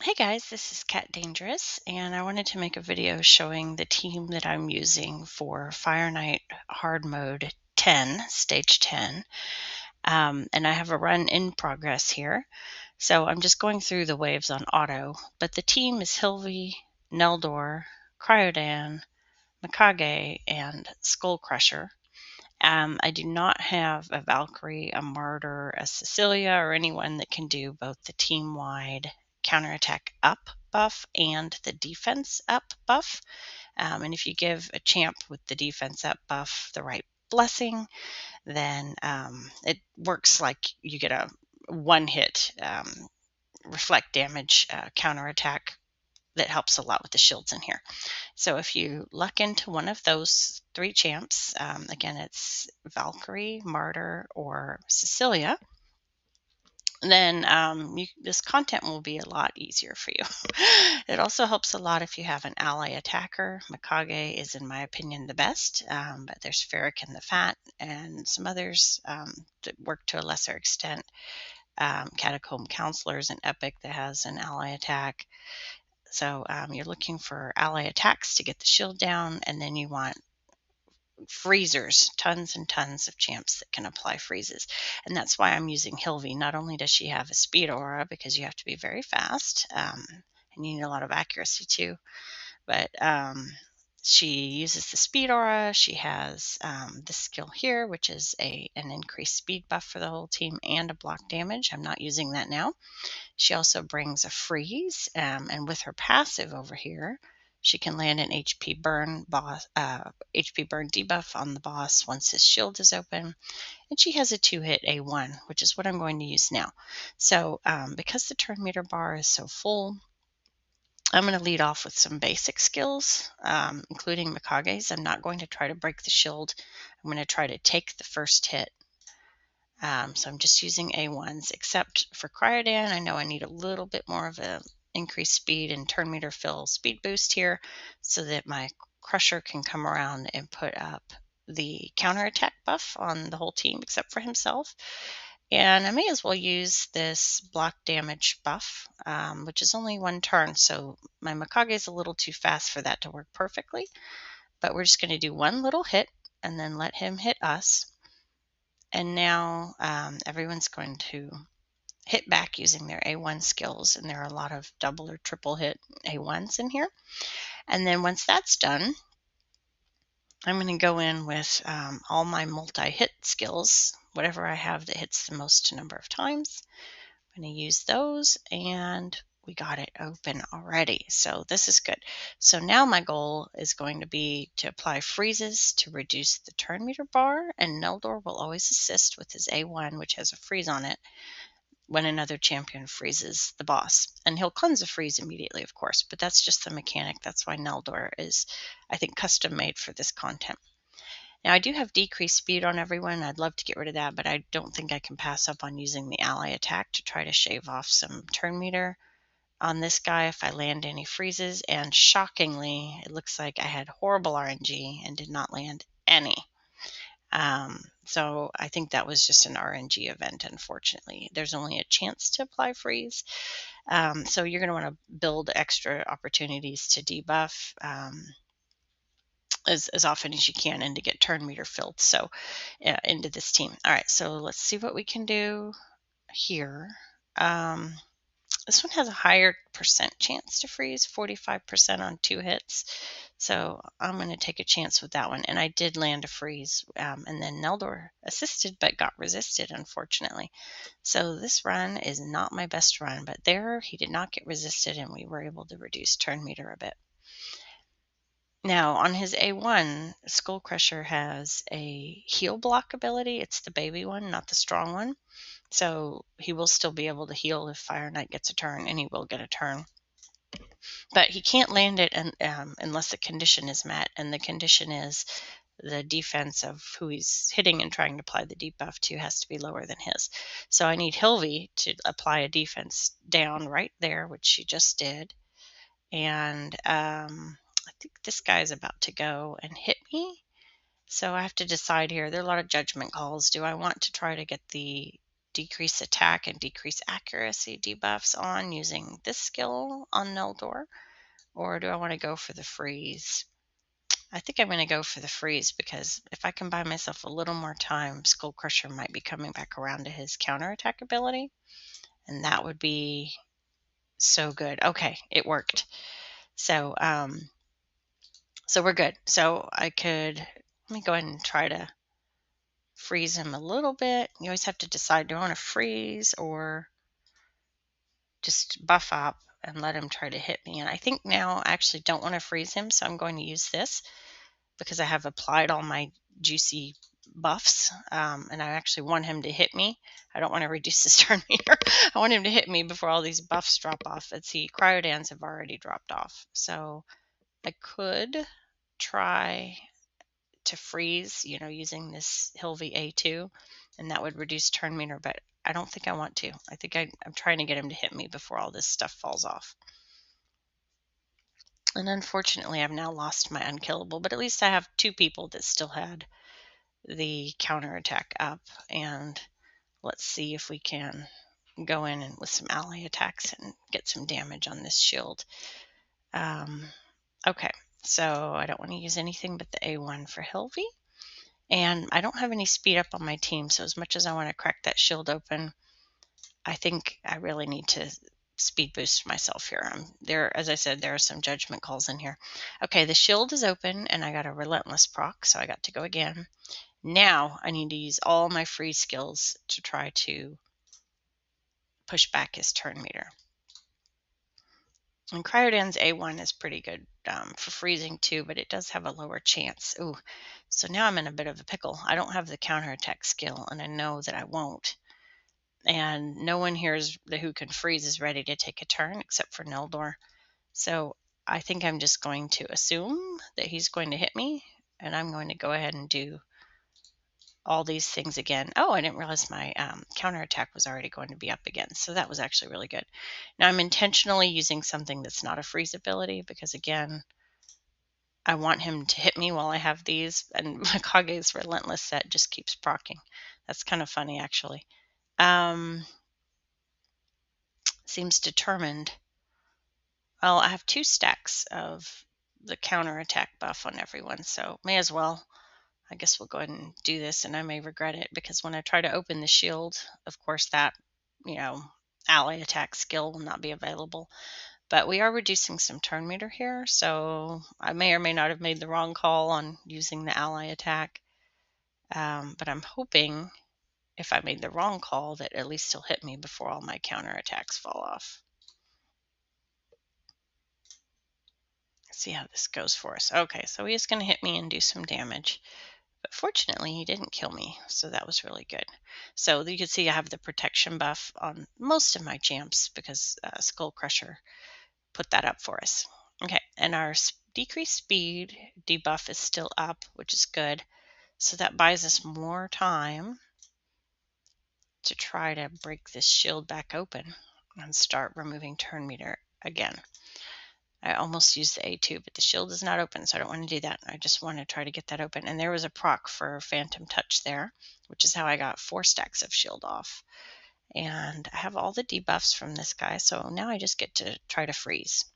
Hey guys, this is Cat Dangerous, and I wanted to make a video showing the team that I'm using for Fire Knight Hard Mode 10, Stage 10. And I have a run in progress here. So I'm just going through the waves on auto, but the team is Hilvi, Neldor, Criodan, Mikage, and Skullcrusher. I do not have a Valkyrie, a Martyr, a Cecilia, or anyone that can do both the team-wide counterattack up buff and the defense up buff. And if you give a champ with the defense up buff the right blessing, then it works like you get a one-hit reflect damage counterattack that helps a lot with the shields in here. So if you luck into one of those three champs, again, it's Valkyrie, Martyr, or Cecilia, then this content will be a lot easier for you. It also helps a lot if you have an ally attacker. Mikage is, in my opinion, the best, but there's Ferric and the Fat and some others that work to a lesser extent. Catacomb Counselors and Epic that has an ally attack. So you're looking for ally attacks to get the shield down, and then you want freezers, tons and tons of champs that can apply freezes. And that's why I'm using Hilvi. Not only does she have a speed aura, because you have to be very fast, and you need a lot of accuracy too, but she uses the speed aura. She has this skill here, which is an increased speed buff for the whole team and a block damage. I'm not using that now. She also brings a freeze, and with her passive over here, she can land an HP burn debuff on the boss once his shield is open. And she has a 2-hit A1, which is what I'm going to use now. So because the turn meter bar is so full, I'm going to lead off with some basic skills, including Mikage's. I'm not going to try to break the shield. I'm going to try to take the first hit. So I'm just using A1s, except for Criodan. I know I need a little bit more of a increased speed and turn meter fill speed boost here so that my Crusher can come around and put up the counterattack buff on the whole team except for himself. And I may as well use this block damage buff, which is only one turn, so my Mikage is a little too fast for that to work perfectly. But we're just going to do one little hit and then let him hit us. And now everyone's going to hit back using their A1 skills, and there are a lot of double or triple hit A1s in here. And then once that's done, I'm going to go in with all my multi-hit skills, whatever I have that hits the most number of times. I'm going to use those, and we got it open already. So this is good. So now my goal is going to be to apply freezes to reduce the turn meter bar, and Neldor will always assist with his A1, which has a freeze on it, when another champion freezes the boss. And he'll cleanse a freeze immediately, of course, but that's just the mechanic. That's why Neldor is, I think, custom made for this content. Now, I do have decreased speed on everyone. I'd love to get rid of that, but I don't think I can pass up on using the ally attack to try to shave off some turn meter on this guy if I land any freezes. And shockingly, it looks like I had horrible RNG and did not land any. So I think that was just an RNG event, unfortunately. There's only a chance to apply freeze. So you're going to want to build extra opportunities to debuff as often as you can and to get turn meter filled into this team. All right, so let's see what we can do here. This one has a higher percent chance to freeze, 45% on 2 hits. So I'm going to take a chance with that one. And I did land a freeze. And then Neldor assisted but got resisted, unfortunately. So this run is not my best run, but there he did not get resisted and we were able to reduce turn meter a bit. Now on his A1, Skullcrusher has a heal block ability. It's the baby one, not the strong one. So he will still be able to heal if Fire Knight gets a turn, and he will get a turn. But he can't land it unless the condition is met, and the condition is the defense of who he's hitting and trying to apply the debuff to has to be lower than his. So I need Hilvi to apply a defense down right there, which she just did. And I think this guy is about to go and hit me. So I have to decide here. There are a lot of judgment calls. Do I want to try to get the decrease attack and decrease accuracy debuffs on using this skill on Neldor, or do I want to go for the freeze? I think I'm going to go for the freeze because if I can buy myself a little more time, Skullcrusher might be coming back around to his counterattack ability, and that would be so good. Okay, it worked. So, so we're good. So I could, let me go ahead and try to freeze him a little bit. You always have to decide, do I want to freeze or just buff up and let him try to hit me? And I think now I actually don't want to freeze him, so I'm going to use this because I have applied all my juicy buffs, and I actually want him to hit me. I don't want to reduce his turn meter. I want him to hit me before all these buffs drop off. Let's see, Criodans have already dropped off, so I could try to freeze, using this Hilvi A2, and that would reduce turn meter, but I don't think I want to. I think I'm trying to get him to hit me before all this stuff falls off. And unfortunately, I've now lost my unkillable, but at least I have two people that still had the counterattack up, and let's see if we can go in and with some ally attacks and get some damage on this shield. Okay, so I don't want to use anything but the A1 for Hilvi, and I don't have any speed up on my team, so as much as I want to crack that shield open, I think I really need to speed boost myself here. As I said, there are some judgment calls in here. Okay, the shield is open, and I got a relentless proc, so I got to go again. Now I need to use all my free skills to try to push back his turn meter. And Criodan's A1 is pretty good for freezing too, but it does have a lower chance. Ooh, so now I'm in a bit of a pickle. I don't have the counterattack skill, and I know that I won't. And no one here who can freeze is ready to take a turn except for Neldor. So I think I'm just going to assume that he's going to hit me, and I'm going to go ahead and do all these things again. Oh, I didn't realize my counterattack was already going to be up again, so that was actually really good. Now I'm intentionally using something that's not a freeze ability because, again, I want him to hit me while I have these, and Mikage's relentless set just keeps proccing. That's kind of funny, actually. Seems determined. Well, I have 2 stacks of the counterattack buff on everyone, so may as well. I guess we'll go ahead and do this, and I may regret it because when I try to open the shield, of course, that, ally attack skill will not be available. But we are reducing some turn meter here, so I may or may not have made the wrong call on using the ally attack. But I'm hoping if I made the wrong call that at least he'll hit me before all my counterattacks fall off. Let's see how this goes for us. Okay, so he's going to hit me and do some damage. But fortunately, he didn't kill me, so that was really good. So you can see I have the protection buff on most of my champs because Skullcrusher put that up for us. Okay, and our decreased speed debuff is still up, which is good. So that buys us more time to try to break this shield back open and start removing turn meter again. I almost used the A2, but the shield is not open, so I don't want to do that. I just want to try to get that open. And there was a proc for Phantom Touch there, which is how I got 4 stacks of shield off. And I have all the debuffs from this guy, so now I just get to try to freeze.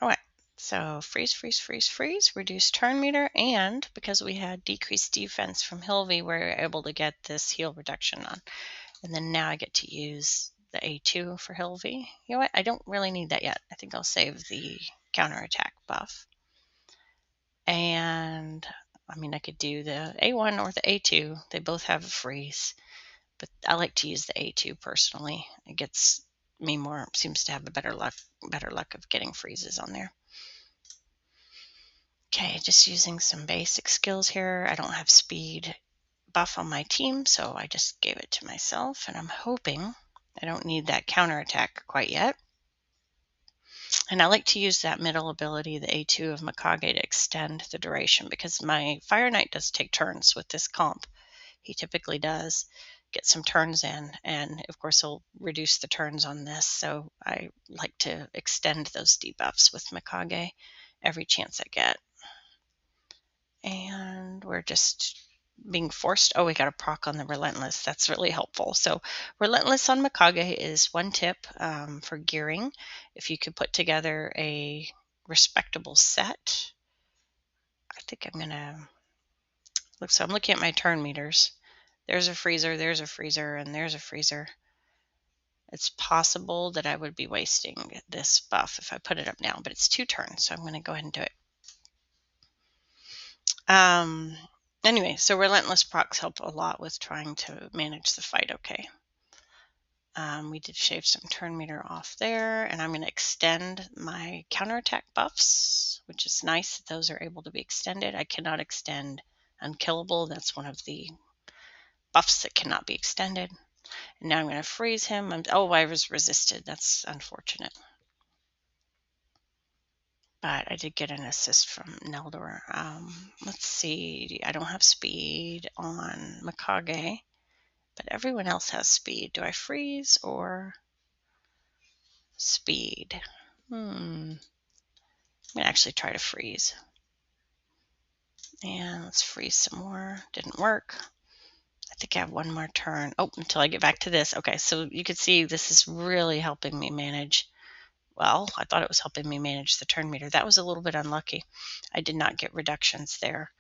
All right, so freeze, freeze, freeze, freeze, reduce turn meter, and because we had decreased defense from Hilvi, we're able to get this heal reduction on. And then now I get to use the A2 for Hilvi. You know what? I don't really need that yet. I think I'll save the counterattack buff. And I mean, I could do the A1 or the A2. They both have a freeze, but I like to use the A2 personally. It gets me more, seems to have a better luck of getting freezes on there. Okay, just using some basic skills here. I don't have speed buff on my team, so I just gave it to myself, and I'm hoping I don't need that counterattack quite yet. And I like to use that middle ability, the A2 of Mikage, to extend the duration because my Fire Knight does take turns with this comp. He typically does get some turns in, and of course he'll reduce the turns on this, so I like to extend those debuffs with Mikage every chance I get. And we're just being forced. Oh, we got a proc on the Relentless. That's really helpful. So Relentless on Mikage is one tip for gearing. If you could put together a respectable set, I think I'm going to look. So I'm looking at my turn meters. There's a freezer, and there's a freezer. It's possible that I would be wasting this buff if I put it up now, but it's 2 turns, so I'm going to go ahead and do it. Anyway, so Relentless procs help a lot with trying to manage the fight okay. We did shave some turn meter off there, and I'm going to extend my counterattack buffs, which is nice that those are able to be extended. I cannot extend Unkillable. That's one of the buffs that cannot be extended. And now I'm going to freeze him. Oh, I was resisted. That's unfortunate. But I did get an assist from Neldor. Let's see. I don't have speed on Mikage, but everyone else has speed. Do I freeze or speed? I'm going to actually try to freeze. And let's freeze some more. Didn't work. I think I have one more turn. Oh, until I get back to this. Okay, so you can see this is really helping me manage. Well, I thought it was helping me manage the turn meter. That was a little bit unlucky. I did not get reductions there.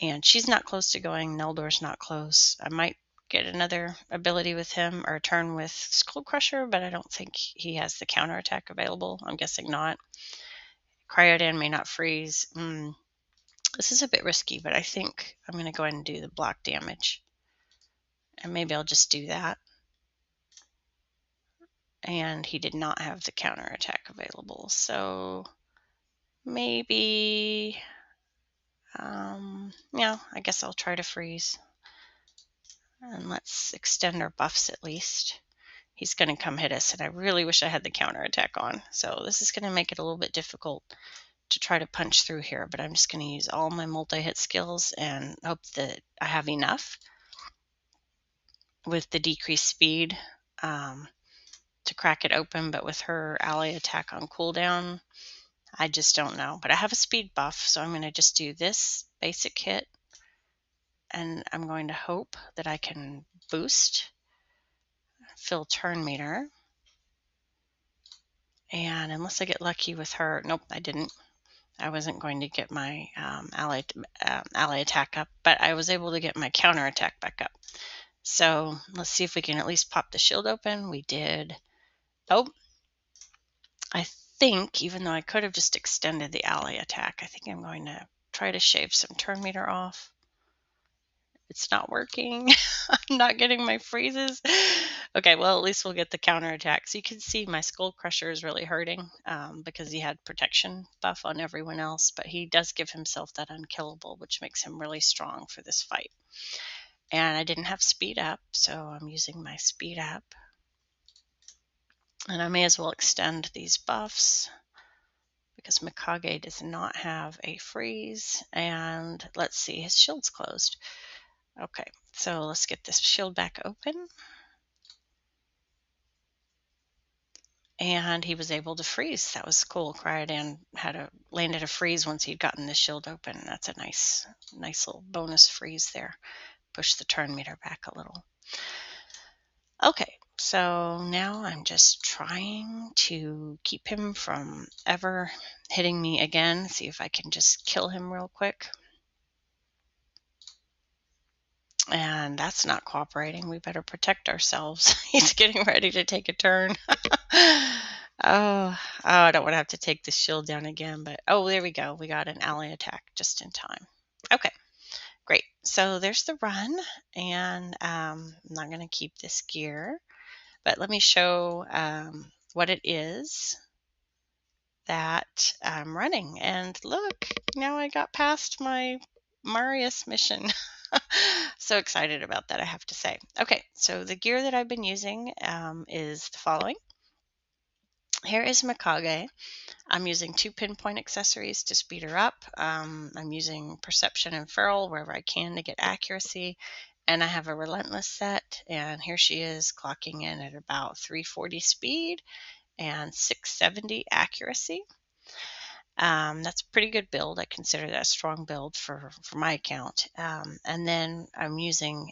And she's not close to going. Neldor's not close. I might get another ability with him or a turn with Skullcrusher, but I don't think he has the counterattack available. I'm guessing not. Criodan may not freeze. This is a bit risky, but I think I'm going to go ahead and do the block damage. And maybe I'll just do that. And he did not have the counterattack available. So maybe, yeah, I guess I'll try to freeze. And let's extend our buffs at least. He's going to come hit us, and I really wish I had the counterattack on. So this is going to make it a little bit difficult to try to punch through here, but I'm just going to use all my multi-hit skills and hope that I have enough with the decreased speed to crack it open. But with her ally attack on cooldown, I just don't know. But I have a speed buff, so I'm going to just do this basic hit, and I'm going to hope that I can boost, fill turn meter. And unless I get lucky with her, nope, I didn't. I wasn't going to get my ally attack up, but I was able to get my counter attack back up. So let's see if we can at least pop the shield open. We did. Oh, I think even though I could have just extended the ally attack, I think I'm going to try to shave some turn meter off. It's not working. I'm not getting my freezes. Okay, well, at least we'll get the counterattack. So you can see my Skullcrusher is really hurting because he had protection buff on everyone else, but he does give himself that unkillable, which makes him really strong for this fight. And I didn't have speed up, so I'm using my speed up. And I may as well extend these buffs because Mikage does not have a freeze. And let's see, his shield's closed. Okay, so let's get this shield back open. And he was able to freeze. That was cool. Criodan landed a freeze once he'd gotten the shield open. That's a nice little bonus freeze there. Push the turn meter back a little. Okay, so now I'm just trying to keep him from ever hitting me again. See if I can just kill him real quick. And that's not cooperating. We better protect ourselves. He's getting ready to take a turn. Oh, I don't want to have to take the shield down again, but oh, there we go. We got an ally attack just in time. Okay, great. So there's the run, and I'm not going to keep this gear, but let me show what it is that I'm running. And look, now I got past my Marius mission. So excited about that, I have to say. Okay, so the gear that I've been using is the following. Here is Mikage. I'm using 2 pinpoint accessories to speed her up. I'm using Perception and Feral wherever I can to get accuracy. And I have a Relentless set, and here she is clocking in at about 340 speed and 670 accuracy. That's a pretty good build. I consider that a strong build for my account. And then I'm using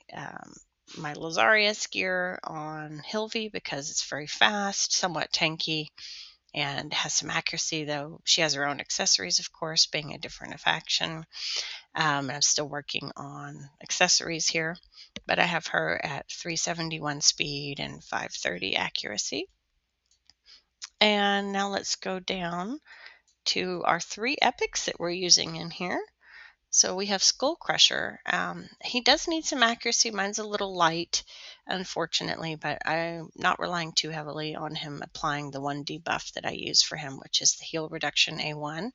my Lazarius gear on Hilvi because it's very fast, somewhat tanky, and has some accuracy, though she has her own accessories, of course, being a different faction. I'm still working on accessories here, but I have her at 371 speed and 530 accuracy. And now let's go down to our 3 epics that we're using in here. So we have Skullcrusher. He does need some accuracy. Mine's a little light, unfortunately, but I'm not relying too heavily on him applying the 1 debuff that I use for him, which is the heal reduction A1.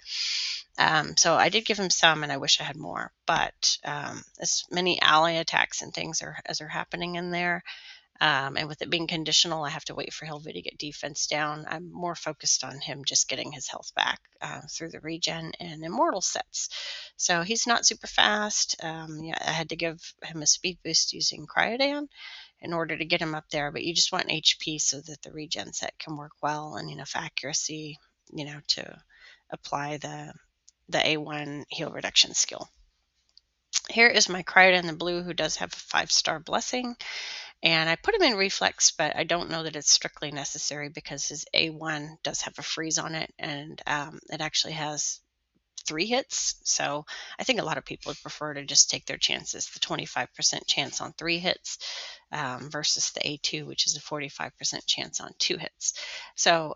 So I did give him some, and I wish I had more, but as many ally attacks and things as are happening in there, and with it being conditional, I have to wait for Hilvi to get defense down. I'm more focused on him just getting his health back through the regen and immortal sets. So he's not super fast. Yeah, I had to give him a speed boost using Criodan in order to get him up there, but you just want HP so that the regen set can work well and enough accuracy, to apply the A1 heal reduction skill. Here is my Criodan the Blue, who does have a 5-star blessing. And I put him in reflex, but I don't know that it's strictly necessary because his A1 does have a freeze on it, and it actually has 3 hits. So I think a lot of people would prefer to just take their chances, the 25% chance on 3 hits versus the A2, which is a 45% chance on 2 hits. So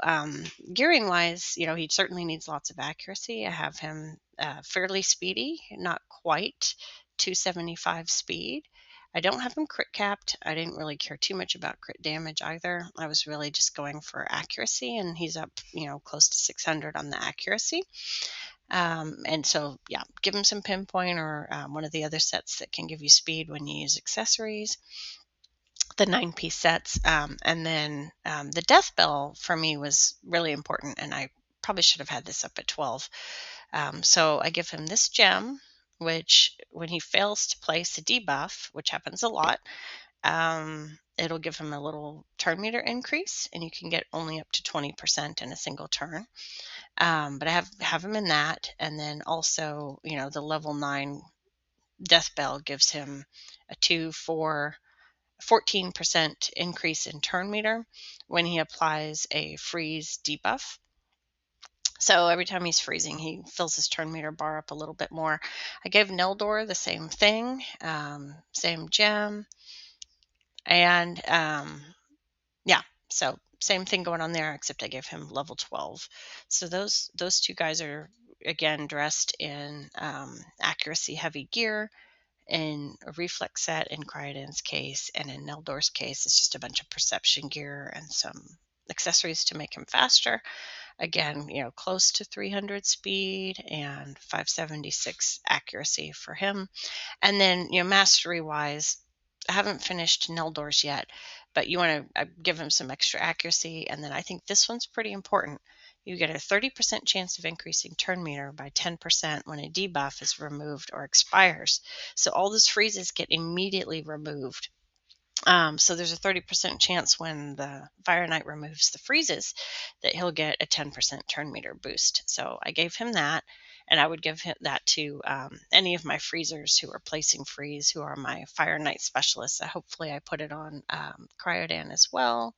gearing wise, he certainly needs lots of accuracy. I have him fairly speedy, not quite 275 speed. I don't have him crit capped. I didn't really care too much about crit damage either. I was really just going for accuracy, and he's up, close to 600 on the accuracy. And so, yeah, give him some pinpoint or one of the other sets that can give you speed when you use accessories, the 9-piece sets. And then the death bell for me was really important, and I probably should have had this up at 12. So I give him this gem, which when he fails to place a debuff, which happens a lot, it'll give him a little turn meter increase, and you can get only up to 20% in a single turn. But I have him in that, and then also, the level 9 death bell gives him a 14% increase in turn meter when he applies a freeze debuff. So every time he's freezing, he fills his turn meter bar up a little bit more. I gave Neldor the same thing, same gem, and yeah, so same thing going on there, except I gave him level 12. So those 2 guys are again dressed in accuracy heavy gear. In a reflex set in Criodan's case, and in Neldor's case, it's just a bunch of perception gear and some accessories to make him faster. Again, close to 300 speed and 576 accuracy for him. And then, mastery wise, I haven't finished Neldor's yet, but you want to give him some extra accuracy. And then I think this one's pretty important. You get a 30% chance of increasing turn meter by 10% when a debuff is removed or expires. So all those freezes get immediately removed. So there's a 30% chance when the Fire Knight removes the freezes that he'll get a 10% turn meter boost. So I gave him that, and I would give him that to any of my freezers who are placing freeze, who are my Fire Knight specialists. Hopefully I put it on Criodan as well.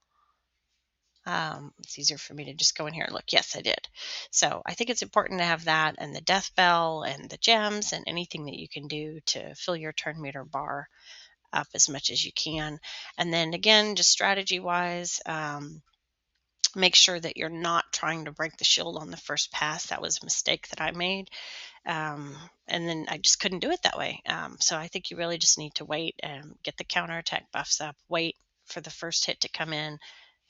It's easier for me to just go in here and look. Yes, I did. So I think it's important to have that, and the death bell and the gems and anything that you can do to fill your turn meter bar up as much as you can. And then again, just strategy wise, make sure that you're not trying to break the shield on the first pass. That was a mistake that I made. And then I just couldn't do it that way. So I think you really just need to wait and get the counterattack buffs up, wait for the first hit to come in,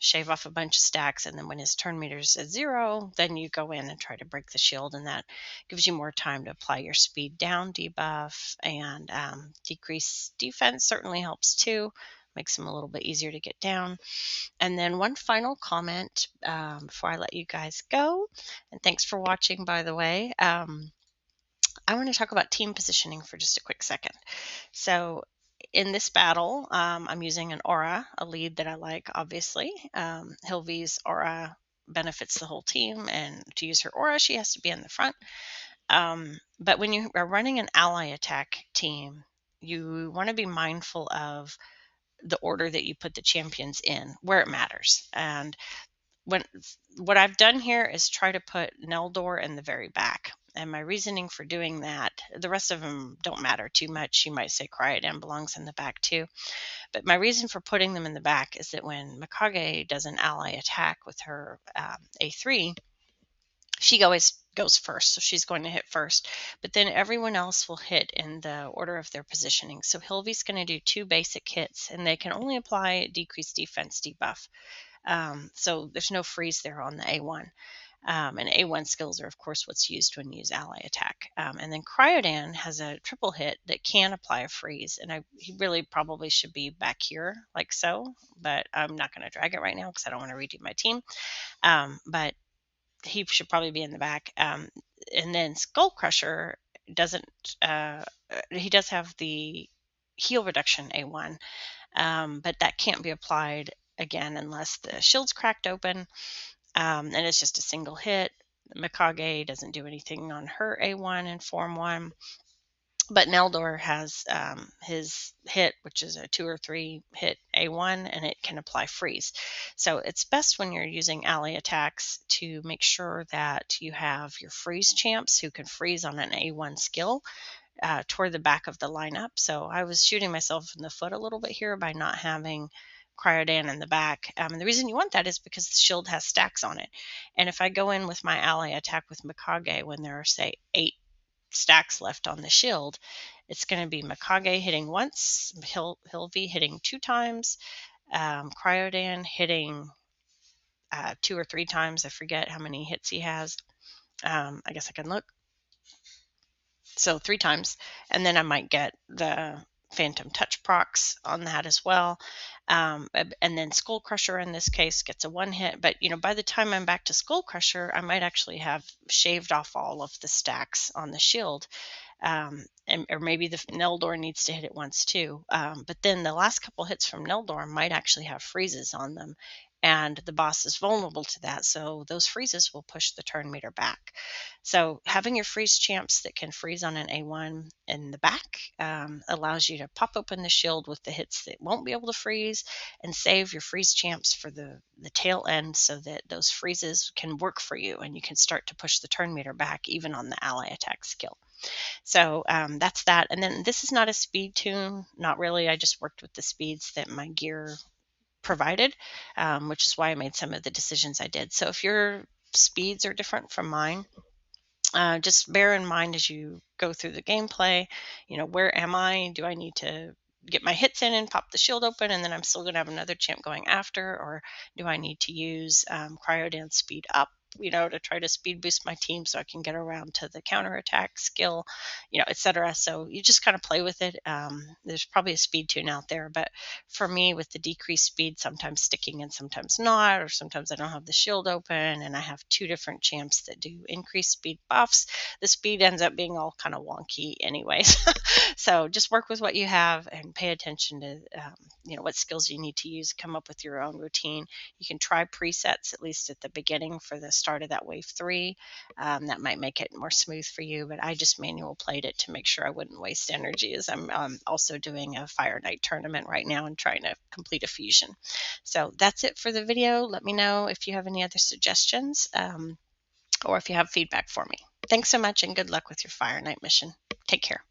shave off a bunch of stacks, and then when his turn meter's at 0, then you go in and try to break the shield, and that gives you more time to apply your speed down debuff, and decrease defense certainly helps too, makes them a little bit easier to get down. And then one final comment before I let you guys go, and thanks for watching, by the way. I want to talk about team positioning for just a quick second. So in this battle, I'm using an aura, a lead that I like, obviously. Hilvi's aura benefits the whole team, and to use her aura, she has to be in the front. But when you are running an ally attack team, you want to be mindful of the order that you put the champions in where it matters. And what I've done here is try to put Neldor in the very back. And my reasoning for doing that, the rest of them don't matter too much. You might say Criodan belongs in the back too. But my reason for putting them in the back is that when Mikage does an ally attack with her A3, she always goes first, so she's going to hit first. But then everyone else will hit in the order of their positioning. So Hilvi's going to do 2 basic hits, and they can only apply decreased defense debuff. So there's no freeze there on the A1. And A1 skills are, of course, what's used when you use ally attack. And then Criodan has a triple hit that can apply a freeze. And he really probably should be back here, like so. But I'm not going to drag it right now because I don't want to redo my team. But he should probably be in the back. And then Skullcrusher doesn't, he does have the heal reduction A1, but that can't be applied again unless the shield's cracked open, and it's just a single hit. Mikage doesn't do anything on her A1 in Form 1. But Neldor has his hit, which is a 2 or 3 hit A1, and it can apply freeze. So it's best when you're using ally attacks to make sure that you have your freeze champs who can freeze on an A1 skill toward the back of the lineup. So I was shooting myself in the foot a little bit here by not having Criodan in the back. And the reason you want that is because the shield has stacks on it. And if I go in with my ally attack with Mikage when there are, say, 8 stacks left on the shield, it's going to be Mikage hitting once, Hilvi hitting 2 times, Criodan hitting 2 or 3 times. I forget how many hits he has. I guess I can look. So 3 times, and then I might get the Phantom Touch procs on that as well. And then Skullcrusher in this case gets a 1 hit, but by the time I'm back to Skullcrusher, I might actually have shaved off all of the stacks on the shield. Or maybe the Neldor needs to hit it once too. But then the last couple hits from Neldor might actually have freezes on them, and the boss is vulnerable to that. So those freezes will push the turn meter back. So having your freeze champs that can freeze on an A1 in the back allows you to pop open the shield with the hits that won't be able to freeze, and save your freeze champs for the tail end so that those freezes can work for you and you can start to push the turn meter back even on the ally attack skill. So that's that. And then this is not a speed tune, not really. I just worked with the speeds that my gear provided, which is why I made some of the decisions I did. So if your speeds are different from mine, just bear in mind as you go through the gameplay, where am I? Do I need to get my hits in and pop the shield open, and then I'm still going to have another champ going after? Or do I need to use Criodan speed up, to try to speed boost my team so I can get around to the counterattack skill, etc. So you just kind of play with it. There's probably a speed tune out there, but for me, with the decreased speed, sometimes sticking and sometimes not, or sometimes I don't have the shield open and I have 2 different champs that do increased speed buffs, the speed ends up being all kind of wonky anyways. So just work with what you have and pay attention to what skills you need to use. Come up with your own routine. You can try presets at least at the beginning for the start of that wave 3. That might make it more smooth for you, but I just manual played it to make sure I wouldn't waste energy, as I'm also doing a Fire Night tournament right now and trying to complete a fusion. So that's it for the video. Let me know if you have any other suggestions or if you have feedback for me. Thanks so much, and good luck with your Fire Night mission. Take care.